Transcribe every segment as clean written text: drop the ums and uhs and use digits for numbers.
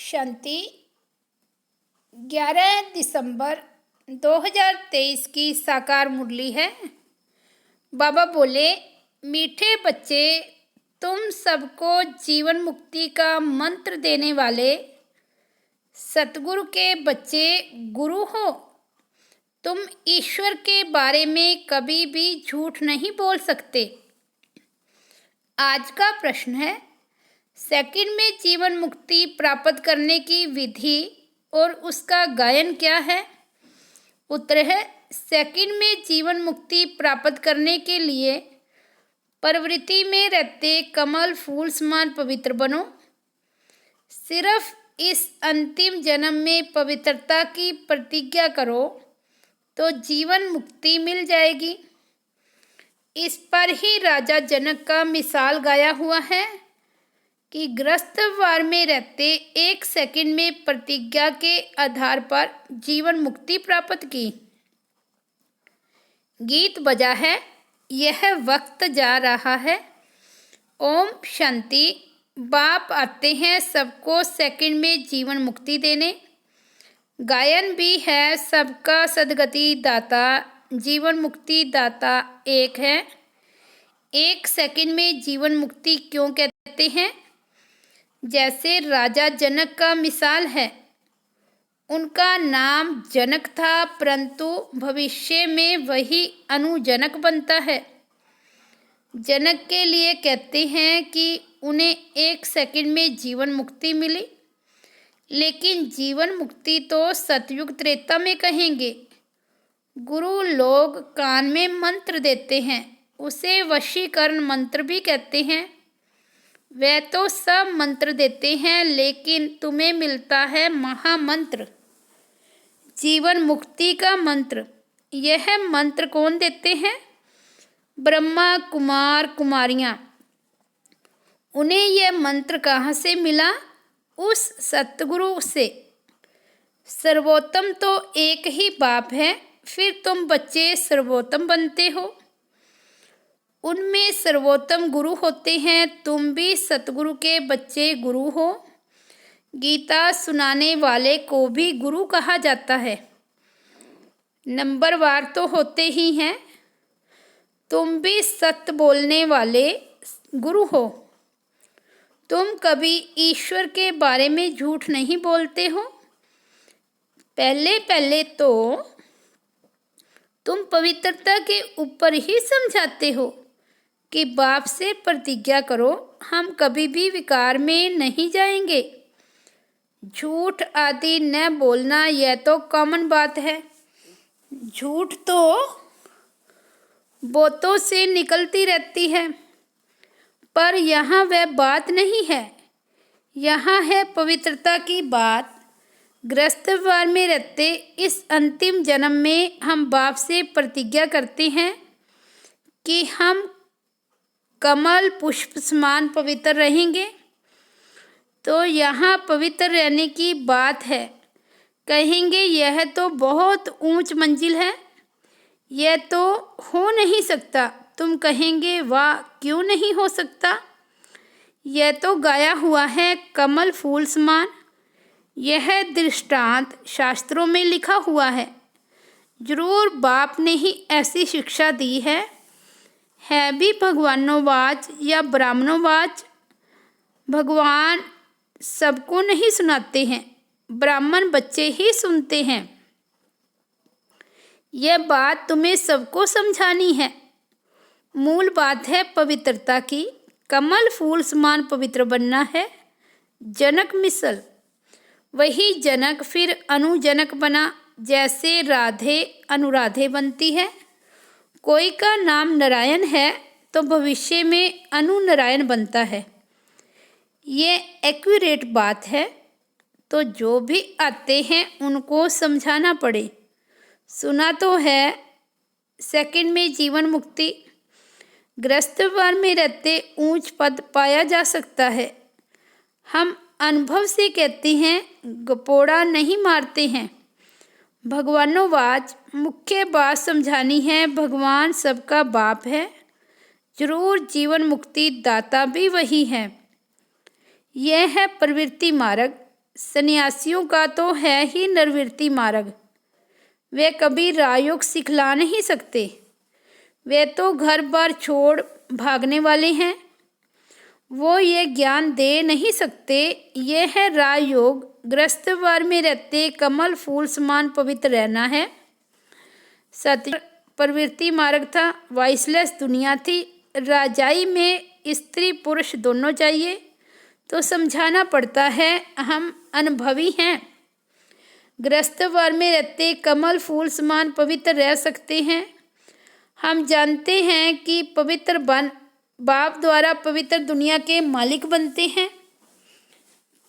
शांति 11 दिसंबर 2023 की साकार मुरली है। बाबा बोले, मीठे बच्चे, तुम सबको जीवन मुक्ति का मंत्र देने वाले सतगुरु के बच्चे गुरु हो। तुम ईश्वर के बारे में कभी भी झूठ नहीं बोल सकते। आज का प्रश्न है, सेकंड में जीवन मुक्ति प्राप्त करने की विधि और उसका गायन क्या है। उत्तर है, सेकंड में जीवन मुक्ति प्राप्त करने के लिए प्रवृत्ति में रहते कमल फूल समान पवित्र बनो। सिर्फ इस अंतिम जन्म में पवित्रता की प्रतिज्ञा करो तो जीवन मुक्ति मिल जाएगी। इस पर ही राजा जनक का मिसाल गाया हुआ है कि गृहस्थ वार में रहते 1 सेकंड में प्रतिज्ञा के आधार पर जीवन मुक्ति प्राप्त की। गीत बजा है, यह वक्त जा रहा है। ओम शांति। बाप आते हैं सबको सेकंड में जीवन मुक्ति देने। गायन भी है, सबका सदगति दाता जीवन मुक्ति दाता एक है। 1 सेकंड में जीवन मुक्ति क्यों कहते हैं? जैसे राजा जनक का मिसाल है। उनका नाम जनक था, परंतु भविष्य में वही अनुजनक बनता है। जनक के लिए कहते हैं कि उन्हें 1 सेकंड में जीवन मुक्ति मिली, लेकिन जीवन मुक्ति तो सतयुग त्रेता में कहेंगे। गुरु लोग कान में मंत्र देते हैं, उसे वशीकरण मंत्र भी कहते हैं। वे तो सब मंत्र देते हैं, लेकिन तुम्हें मिलता है महामंत्र, जीवन मुक्ति का मंत्र। यह मंत्र कौन देते हैं? ब्रह्मा कुमार कुमारियाँ। उन्हें यह मंत्र कहाँ से मिला? उस सतगुरु से। सर्वोत्तम तो एक ही बाप है, फिर तुम बच्चे सर्वोत्तम बनते हो। उनमें सर्वोत्तम गुरु होते हैं, तुम भी सतगुरु के बच्चे गुरु हो। गीता सुनाने वाले को भी गुरु कहा जाता है। नंबरवार तो होते ही हैं। तुम भी सत्य बोलने वाले गुरु हो। तुम कभी ईश्वर के बारे में झूठ नहीं बोलते हो। पहले पहले तो तुम पवित्रता के ऊपर ही समझाते हो कि बाप से प्रतिज्ञा करो, हम कभी भी विकार में नहीं जाएंगे। झूठ आदि न बोलना यह तो कॉमन बात है। झूठ तो बोतों से निकलती रहती है, पर यहाँ वह बात नहीं है। यहाँ है पवित्रता की बात। गृहस्थवार में रहते इस अंतिम जन्म में हम बाप से प्रतिज्ञा करते हैं कि हम कमल पुष्प समान पवित्र रहेंगे। तो यहाँ पवित्र रहने की बात है। कहेंगे यह तो बहुत ऊंच मंजिल है, यह तो हो नहीं सकता। तुम कहेंगे वाह, क्यों नहीं हो सकता? यह तो गाया हुआ है कमल फूल समान। यह दृष्टांत शास्त्रों में लिखा हुआ है। जरूर बाप ने ही ऐसी शिक्षा दी है भी भगवानोवाच या ब्राह्मणोवाच। भगवान सबको नहीं सुनाते हैं, ब्राह्मण बच्चे ही सुनते हैं। यह बात तुम्हें सबको समझानी है। मूल बात है पवित्रता की। कमल फूल समान पवित्र बनना है। जनक मिसल, वही जनक फिर अनुजनक बना। जैसे राधे अनुराधे बनती है। कोई का नाम नारायण है तो भविष्य में अनुनारायण बनता है। ये एक्यूरेट बात है, तो जो भी आते हैं उनको समझाना पड़े। सुना तो है सेकंड में जीवन मुक्ति। गृहस्थवार में रहते ऊंच पद पाया जा सकता है। हम अनुभव से कहते हैं, गपोड़ा नहीं मारते हैं। भगवानोवाच मुख्य बात समझानी है। भगवान सबका बाप है। जरूर जीवन मुक्ति दाता भी वही है। यह है प्रवृत्ति मार्ग। सन्यासियों का तो है ही निर्वृत्ति मार्ग। वे कभी राजयोग सिखला नहीं सकते। वे तो घर बार छोड़ भागने वाले हैं। वो ये ज्ञान दे नहीं सकते। ये है राजयोग। गृहस्थवार में रहते कमल फूल समान पवित्र रहना है। सत्य प्रवृत्ति मार्ग था। वाइसलेस दुनिया थी। राजाई में स्त्री पुरुष दोनों चाहिए। तो समझाना पड़ता है, हम अनुभवी हैं। गृहस्थवार में रहते कमल फूल समान पवित्र रह सकते हैं। हम जानते हैं कि पवित्र बन बाप द्वारा पवित्र दुनिया के मालिक बनते हैं।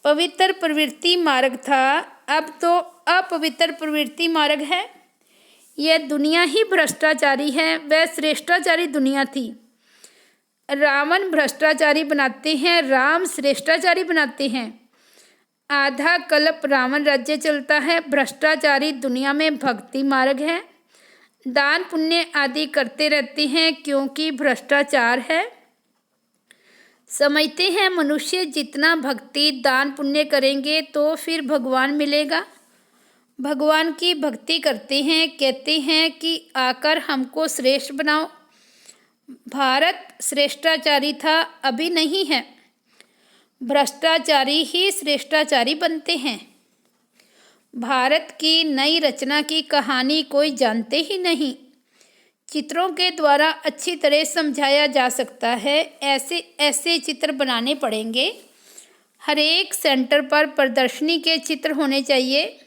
पवित्र प्रवृत्ति मार्ग था, अब तो अपवित्र प्रवृत्ति मार्ग है। यह दुनिया ही भ्रष्टाचारी है। वह श्रेष्ठाचारी दुनिया थी। रावण भ्रष्टाचारी बनाते हैं, राम श्रेष्ठाचारी बनाते हैं। आधा कल्प रावण राज्य चलता है। भ्रष्टाचारी दुनिया में भक्ति मार्ग है। दान पुण्य आदि करते रहते हैं क्योंकि भ्रष्टाचार है। समझते हैं मनुष्य जितना भक्ति दान पुण्य करेंगे तो फिर भगवान मिलेगा। भगवान की भक्ति करते हैं, कहते हैं कि आकर हमको श्रेष्ठ बनाओ। भारत श्रेष्ठाचारी था, अभी नहीं है। भ्रष्टाचारी ही श्रेष्ठाचारी बनते हैं। भारत की नई रचना की कहानी कोई जानते ही नहीं। चित्रों के द्वारा अच्छी तरह समझाया जा सकता है। ऐसे ऐसे चित्र बनाने पड़ेंगे। हर एक सेंटर पर प्रदर्शनी के चित्र होने चाहिए।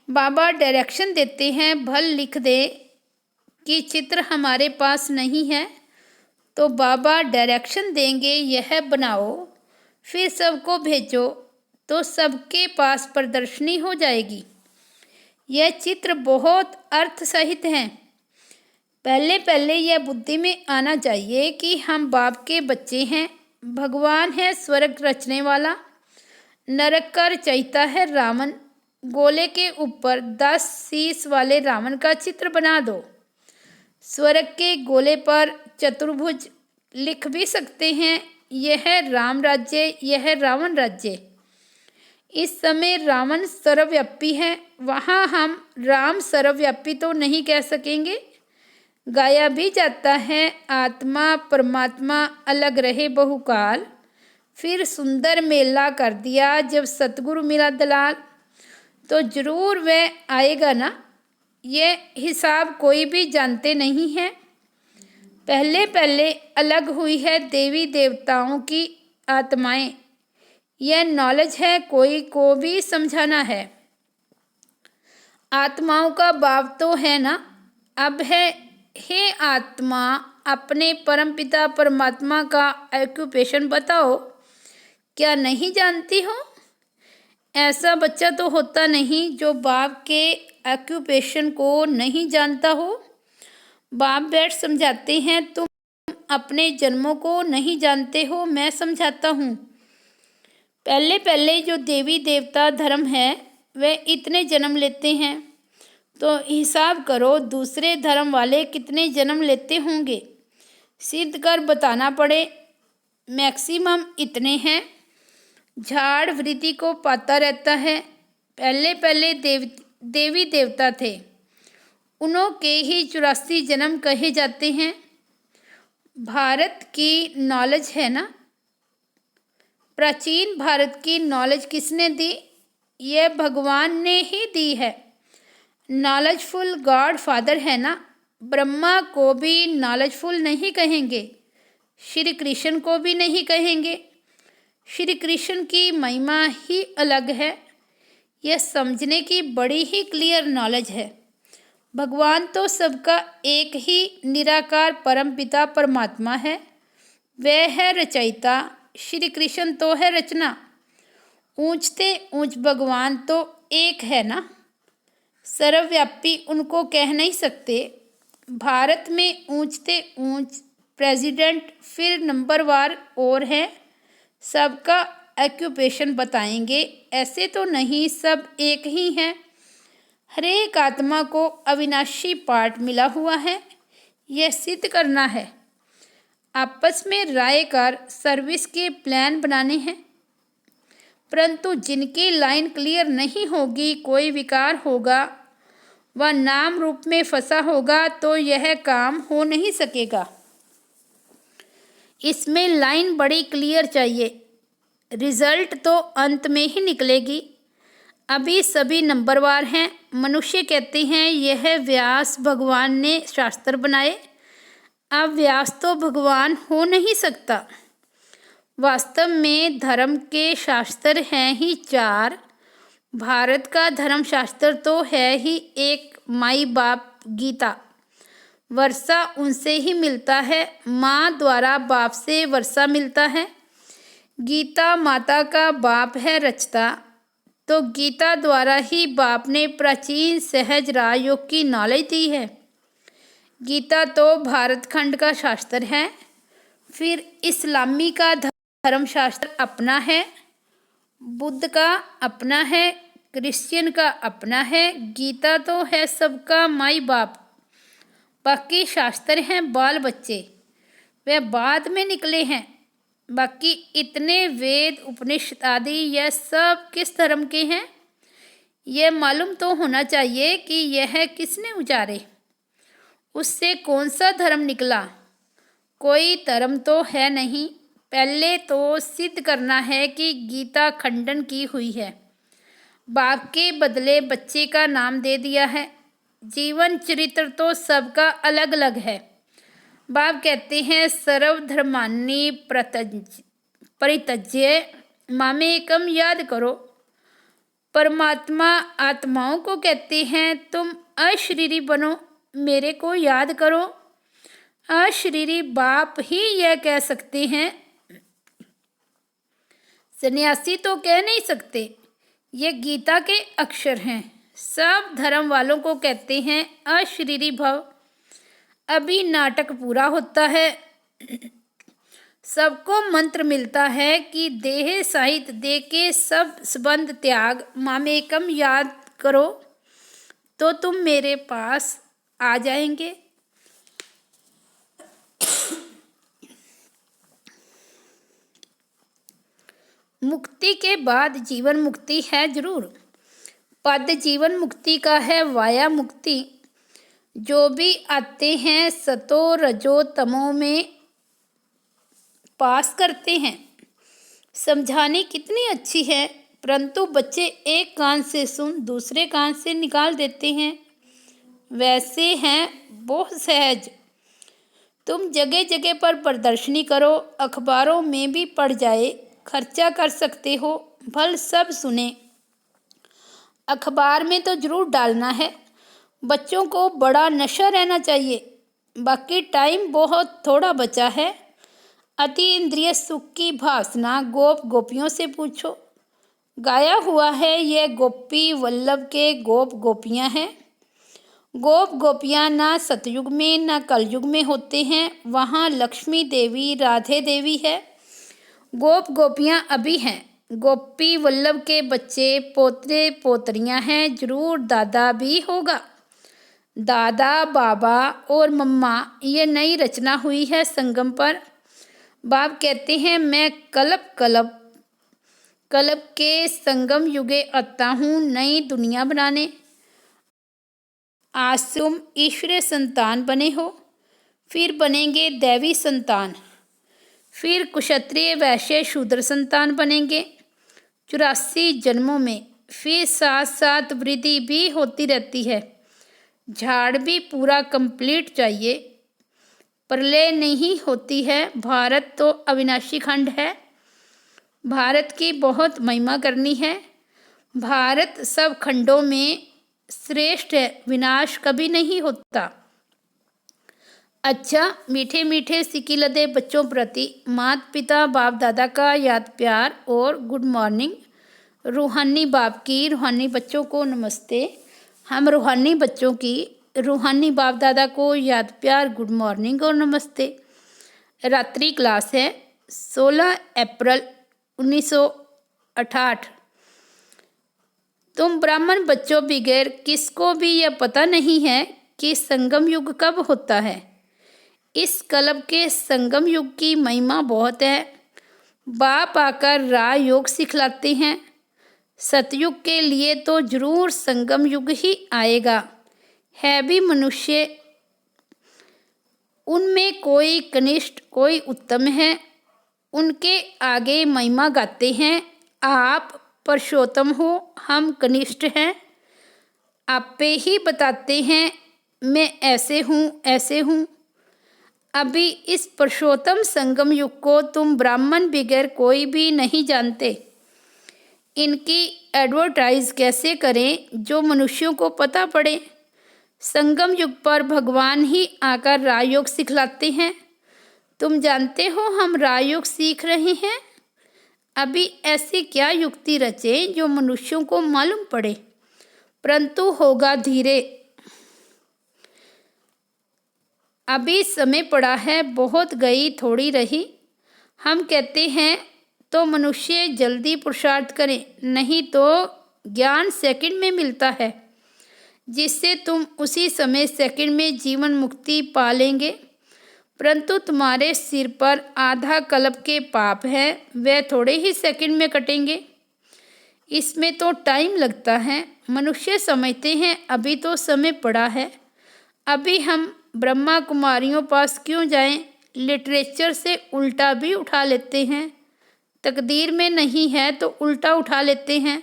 बाबा डायरेक्शन देते हैं, भल लिख दे कि चित्र हमारे पास नहीं है तो बाबा डायरेक्शन देंगे, यह बनाओ, फिर सबको भेजो तो सबके पास प्रदर्शनी हो जाएगी। यह चित्र बहुत अर्थ सहित हैं। पहले पहले यह बुद्धि में आना चाहिए कि हम बाप के बच्चे हैं। भगवान है स्वर्ग रचने वाला। नरक का रचयिता है रावण। गोले के ऊपर 10 शीश वाले रावण का चित्र बना दो। स्वर्ग के गोले पर चतुर्भुज लिख भी सकते हैं। यह है राम राज्य, यह है रावण राज्य। इस समय रावण सर्वव्यापी है। वहाँ हम राम सर्वव्यापी तो नहीं कह सकेंगे। गाया भी जाता है, आत्मा परमात्मा अलग रहे बहुकाल। फिर सुंदर मेला कर दिया जब सतगुरु मिला दलाल। तो जरूर वह आएगा ना। ये हिसाब कोई भी जानते नहीं है। पहले पहले अलग हुई है देवी देवताओं की आत्माएं। यह नॉलेज है, कोई को भी समझाना है। आत्माओं का भाव तो है ना। अब है, हे आत्मा, अपने परमपिता परमात्मा का ऑक्यूपेशन बताओ। क्या नहीं जानती हो? ऐसा बच्चा तो होता नहीं जो बाप के ऑक्यूपेशन को नहीं जानता हो। बाप बैठ समझाते हैं, तुम अपने जन्मों को नहीं जानते हो, मैं समझाता हूँ। पहले पहले जो देवी देवता धर्म है वह इतने जन्म लेते हैं, तो हिसाब करो दूसरे धर्म वाले कितने जन्म लेते होंगे। सिद्ध कर बताना पड़े। मैक्सिमम इतने हैं। झाड़ वृद्धि को पाता रहता है। पहले पहले देवी देवता थे, उन्हों के ही 84 जन्म कहे जाते हैं। भारत की नॉलेज है ना। प्राचीन भारत की नॉलेज किसने दी? यह भगवान ने ही दी है। नॉलेजफुल गॉड फादर है ना। ब्रह्मा को भी नॉलेजफुल नहीं कहेंगे, श्री कृष्ण को भी नहीं कहेंगे। श्री कृष्ण की महिमा ही अलग है। यह समझने की बड़ी ही क्लियर नॉलेज है। भगवान तो सबका एक ही निराकार परमपिता परमात्मा है। वह है रचयिता। श्री कृष्ण तो है रचना। ऊंचते ऊंच भगवान तो एक है ना। सर्वव्यापी उनको कह नहीं सकते। भारत में ऊंचते ऊंच प्रेसिडेंट फिर नंबरवार और है। सबका ऑक्यूपेशन बताएंगे, ऐसे तो नहीं, सब एक ही हैं। हर एक आत्मा को अविनाशी पार्ट मिला हुआ है। यह सिद्ध करना है। आपस में राय कर सर्विस के प्लान बनाने हैं। परंतु जिनकी लाइन क्लियर नहीं होगी, कोई विकार होगा व नाम रूप में फंसा होगा तो यह काम हो नहीं सकेगा। इसमें लाइन बड़ी क्लियर चाहिए, रिजल्ट तो अंत में ही निकलेगी। अभी सभी नंबरवार हैं। मनुष्य कहते हैं यह व्यास भगवान ने शास्त्र बनाए। अब व्यास तो भगवान हो नहीं सकता। वास्तव में धर्म के शास्त्र हैं ही 4। भारत का धर्म शास्त्र तो है ही एक, माई बाप गीता। वर्षा उनसे ही मिलता है, माँ द्वारा बाप से वर्षा मिलता है। गीता माता का बाप है रचता, तो गीता द्वारा ही बाप ने प्राचीन सहज राजयोग की नॉलेज दी है। गीता तो भारत खंड का शास्त्र है। फिर इस्लामी का धर्म शास्त्र अपना है, बुद्ध का अपना है, क्रिश्चियन का अपना है। गीता तो है सबका माई बाप। बाकी शास्त्र हैं बाल बच्चे, वे बाद में निकले हैं। बाकी इतने वेद उपनिषद आदि यह सब किस धर्म के हैं, यह मालूम तो होना चाहिए कि यह किसने उचारे, उससे कौन सा धर्म निकला। कोई धर्म तो है नहीं। पहले तो सिद्ध करना है कि गीता खंडन की हुई है। बाप के बदले बच्चे का नाम दे दिया है। जीवन चरित्र तो सबका अलग अलग है। बाप कहते हैं सर्वधर्मानि परित्यज्य मामेकम याद करो। परमात्मा आत्माओं को कहते हैं तुम अशरीरी बनो, मेरे को याद करो। अशरीरी बाप ही यह कह सकते हैं, सन्यासी तो कह नहीं सकते। ये गीता के अक्षर हैं। सब धर्म वालों को कहते हैं अशरीरी भव। अभी नाटक पूरा होता है। सबको मंत्र मिलता है कि देह साहित दे के सब संबंध त्याग, मामेकम याद करो तो तुम मेरे पास आ जाएंगे। मुक्ति के बाद जीवन मुक्ति है जरूर। पद जीवन मुक्ति का है वाया मुक्ति। जो भी आते हैं सतो रजो तमो में पास करते हैं। समझाने कितनी अच्छी है, परंतु बच्चे एक कान से सुन दूसरे कान से निकाल देते हैं। वैसे हैं बहुत सहज। तुम जगह जगह पर प्रदर्शनी करो, अखबारों में भी पढ़ जाए, खर्चा कर सकते हो, भल सब सुने। अखबार में तो जरूर डालना है। बच्चों को बड़ा नशा रहना चाहिए। बाकी टाइम बहुत थोड़ा बचा है। अति इंद्रिय सुख की भासना गोप गोपियों से पूछो। गाया हुआ है यह गोपी वल्लभ के गोप गोपियाँ हैं। गोप गोपियाँ ना सतयुग में ना कलयुग में होते हैं। वहाँ लक्ष्मी देवी राधे देवी है। गोप गोपियाँ अभी हैं। गोपी वल्लभ के बच्चे पोते पोतरियाँ हैं। जरूर दादा भी होगा। दादा बाबा और मम्मा ये नई रचना हुई है संगम पर। बाप कहते हैं मैं कल्प के संगम युगे आता हूँ नई दुनिया बनाने। आज तुम ईश्वरीय संतान बने हो, फिर बनेंगे दैवी संतान, फिर क्षत्रिय वैश्य शूद्र संतान बनेंगे 84 जन्मों में। फिर साथ साथ वृद्धि भी होती रहती है। झाड़ भी पूरा कंप्लीट चाहिए। प्रलय नहीं होती है। भारत तो अविनाशी खंड है। भारत की बहुत महिमा करनी है। भारत सब खंडों में श्रेष्ठ है, विनाश कभी नहीं होता। अच्छा, मीठे मीठे सिकी लदे बच्चों प्रति माता पिता बाप दादा का याद प्यार और गुड मॉर्निंग। रूहानी बाप की रूहानी बच्चों को नमस्ते। हम रूहानी बच्चों की रूहानी बाप दादा को याद प्यार गुड मॉर्निंग और नमस्ते। रात्रि क्लास है 16 अप्रैल 1968। तुम ब्राह्मण बच्चों बगैर किसको भी यह पता नहीं है कि संगम युग कब होता है। इस कल्प के संगम युग की महिमा बहुत है। बाप आकर राजयोग सिखलाते हैं। सतयुग के लिए तो जरूर संगम युग ही आएगा। है भी मनुष्य, उनमें कोई कनिष्ठ कोई उत्तम है। उनके आगे महिमा गाते हैं। आप पुरुषोत्तम हो, हम कनिष्ठ हैं। आपे ही बताते हैं मैं ऐसे हूँ ऐसे हूँ। अभी इस पुरुषोत्तम संगम युग को तुम ब्राह्मण बगैर कोई भी नहीं जानते। इनकी एडवर्टाइज कैसे करें जो मनुष्यों को पता पड़े। संगम युग पर भगवान ही आकर राजयोग सिखलाते हैं। तुम जानते हो हम राजयोग सीख रहे हैं। अभी ऐसी क्या युक्ति रचे जो मनुष्यों को मालूम पड़े, परंतु होगा धीरे। अभी समय पड़ा है, बहुत गई थोड़ी रही। हम कहते हैं तो मनुष्य जल्दी पुरुषार्थ करें, नहीं तो ज्ञान सेकंड में मिलता है, जिससे तुम उसी समय सेकंड में जीवन मुक्ति पा लेंगे। परंतु तुम्हारे सिर पर आधा कल्प के पाप है, वे थोड़े ही सेकंड में कटेंगे। इसमें तो टाइम लगता है। मनुष्य समझते हैं अभी तो समय पड़ा है, अभी हम ब्रह्मा कुमारियों पास क्यों जाएं। लिटरेचर से उल्टा भी उठा लेते हैं। तकदीर में नहीं है तो उल्टा उठा लेते हैं।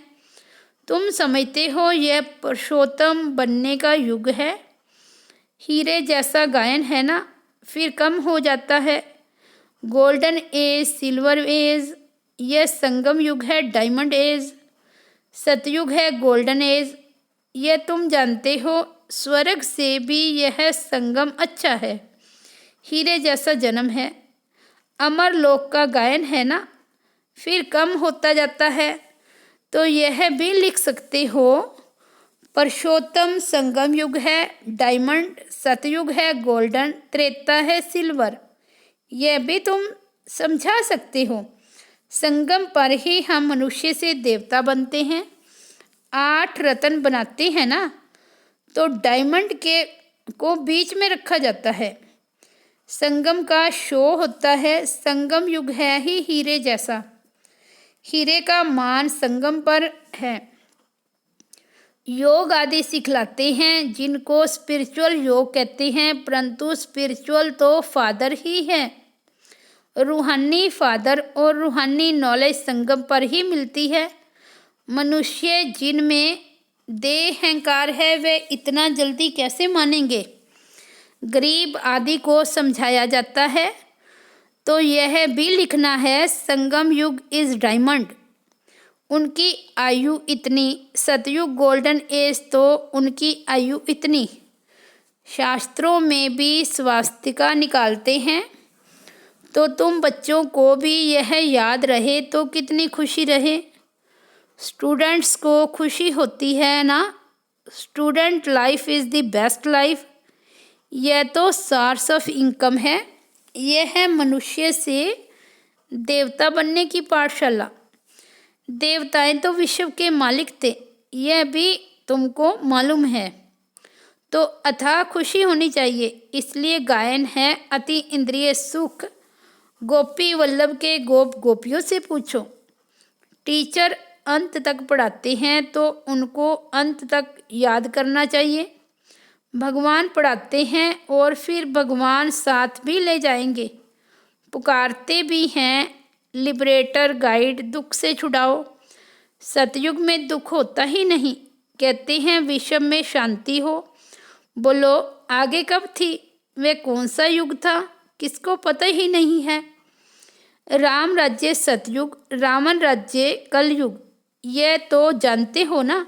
तुम समझते हो यह पुरुषोत्तम बनने का युग है। हीरे जैसा गायन है ना, फिर कम हो जाता है। गोल्डन एज, सिल्वर एज, यह संगम युग है डायमंड एज। सतयुग है गोल्डन एज। यह तुम जानते हो। स्वर्ग से भी यह संगम अच्छा है। हीरे जैसा जन्म है। अमर लोक का गायन है ना, फिर कम होता जाता है। तो यह भी लिख सकते हो, पुरुषोत्तम संगम युग है डायमंड, सतयुग है गोल्डन, त्रेता है सिल्वर। यह भी तुम समझा सकते हो। संगम पर ही हम मनुष्य से देवता बनते हैं। 8 रत्न बनाते हैं ना, तो डायमंड के को बीच में रखा जाता है। संगम का शो होता है। संगम युग है ही हीरे जैसा। हीरे का मान संगम पर है। योग आदि सिखलाते हैं जिनको स्पिरिचुअल योग कहते हैं, परंतु स्पिरिचुअल तो फादर ही है। रूहानी फादर और रूहानी नॉलेज संगम पर ही मिलती है। मनुष्य जिनमें देह अहंकार है वे इतना जल्दी कैसे मानेंगे। गरीब आदि को समझाया जाता है। तो यह भी लिखना है संगम युग इज डायमंड, उनकी आयु इतनी। सतयुग गोल्डन एज, तो उनकी आयु इतनी। शास्त्रों में भी स्वास्तिका निकालते हैं। तो तुम बच्चों को भी यह याद रहे तो कितनी खुशी रहे। स्टूडेंट्स को खुशी होती है ना। Student life is the best life. यह तो सोर्स ऑफ इनकम है। यह है मनुष्य से देवता बनने की पाठशाला। देवताएं तो विश्व के मालिक थे, यह भी तुमको मालूम है। तो अथाह खुशी होनी चाहिए। इसलिए गायन है अति इंद्रिय सुख। गोपी वल्लभ के गोप गोपियों से पूछो। टीचर अंत तक पढ़ाते हैं तो उनको अंत तक याद करना चाहिए। भगवान पढ़ाते हैं और फिर भगवान साथ भी ले जाएंगे। पुकारते भी हैं लिबरेटर गाइड, दुख से छुड़ाओ। सतयुग में दुख होता ही नहीं। कहते हैं विश्व में शांति हो। बोलो आगे कब थी, वे कौन सा युग था, किसको पता ही नहीं है। राम राज्य सतयुग, रावण राज्य कलयुग, यह तो जानते हो ना।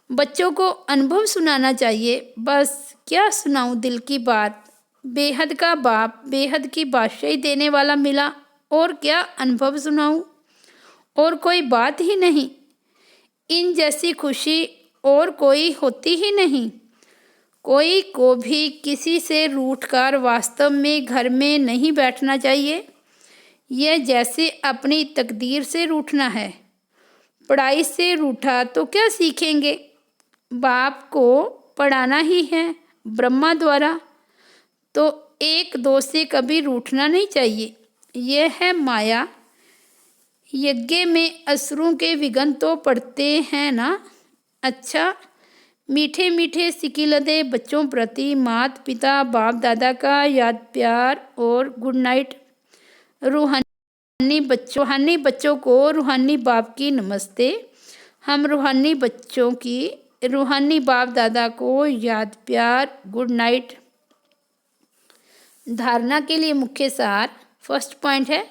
बच्चों को अनुभव सुनाना चाहिए। बस क्या सुनाऊं दिल की बात। बेहद का बाप बेहद की बादशाही देने वाला मिला, और क्या अनुभव सुनाऊं। और कोई बात ही नहीं। इन जैसी खुशी और कोई होती ही नहीं। कोई को भी किसी से रूठकर वास्तव में घर में नहीं बैठना चाहिए। यह जैसे अपनी तकदीर से रूठना है। पढ़ाई से रूठा तो क्या सीखेंगे। बाप को पढ़ाना ही है ब्रह्मा द्वारा। तो 1-2 से कभी रूठना नहीं चाहिए। यह है माया। यज्ञ में असुरों के विघ्न तो पड़ते हैं ना। अच्छा, मीठे मीठे सिकिलदे बच्चों प्रति माता पिता बाप दादा का याद प्यार और गुड नाइट। रूहानी बच्चों को रूहानी बाप की नमस्ते। हम रूहानी बच्चों की रूहानी बाप दादा को याद प्यार गुड नाइट। धारणा के लिए मुख्य सार। फर्स्ट पॉइंट है,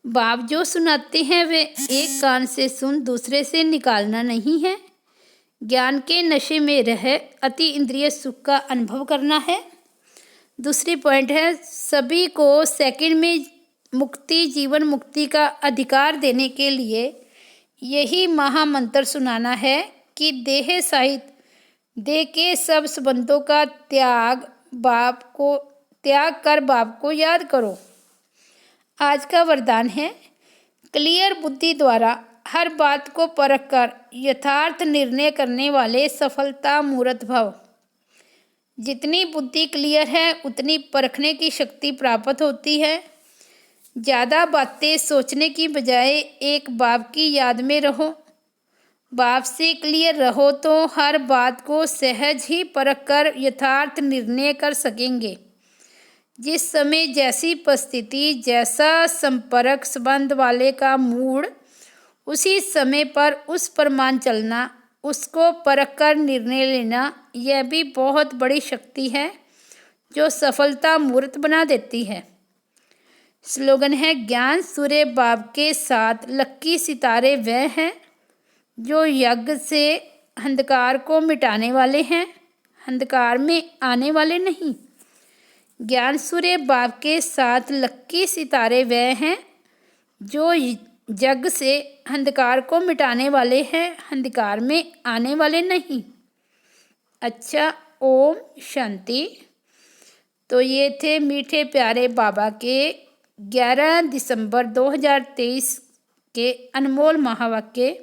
बाप जो सुनाते हैं वे एक कान से सुन दूसरे से निकालना नहीं है। ज्ञान के नशे में रह अति इंद्रिय सुख का अनुभव करना है। दूसरी पॉइंट है, सभी को सेकंड में मुक्ति जीवन मुक्ति का अधिकार देने के लिए यही महामंत्र सुनाना है कि देह सहित देह के सब संबंधों का त्याग कर बाप को याद करो। आज का वरदान है, क्लियर बुद्धि द्वारा हर बात को परख कर यथार्थ निर्णय करने वाले सफलता मूर्त भव। जितनी बुद्धि क्लियर है उतनी परखने की शक्ति प्राप्त होती है। ज़्यादा बातें सोचने की बजाय एक बाप की याद में रहो। बाप से क्लियर रहो तो हर बात को सहज ही परख कर यथार्थ निर्णय कर सकेंगे। जिस समय जैसी परिस्थिति जैसा संपर्क संबंध वाले का मूड, उसी समय पर उस पर मान चलना, उसको परख कर निर्णय लेना, यह भी बहुत बड़ी शक्ति है जो सफलता मूर्त बना देती है। स्लोगन है, ज्ञान सूर्य बाप के साथ लक्की सितारे वह हैं जो यज्ञ से अंधकार को मिटाने वाले हैं, अंधकार में आने वाले नहीं। ज्ञान सूर्य बाप के साथ लक्की सितारे वह हैं जो यज्ञ से अंधकार को मिटाने वाले हैं, अंधकार में आने वाले नहीं। अच्छा, ओम शांति। तो ये थे मीठे प्यारे बाबा के 11 दिसंबर 2023 के अनमोल महावाक्य।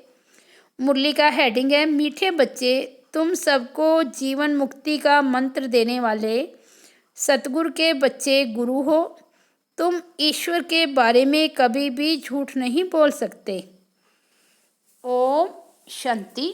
मुरली का हेडिंग है, मीठे बच्चे तुम सबको जीवन मुक्ति का मंत्र देने वाले सतगुरु के बच्चे गुरु हो। तुम ईश्वर के बारे में कभी भी झूठ नहीं बोल सकते। ओम शांति।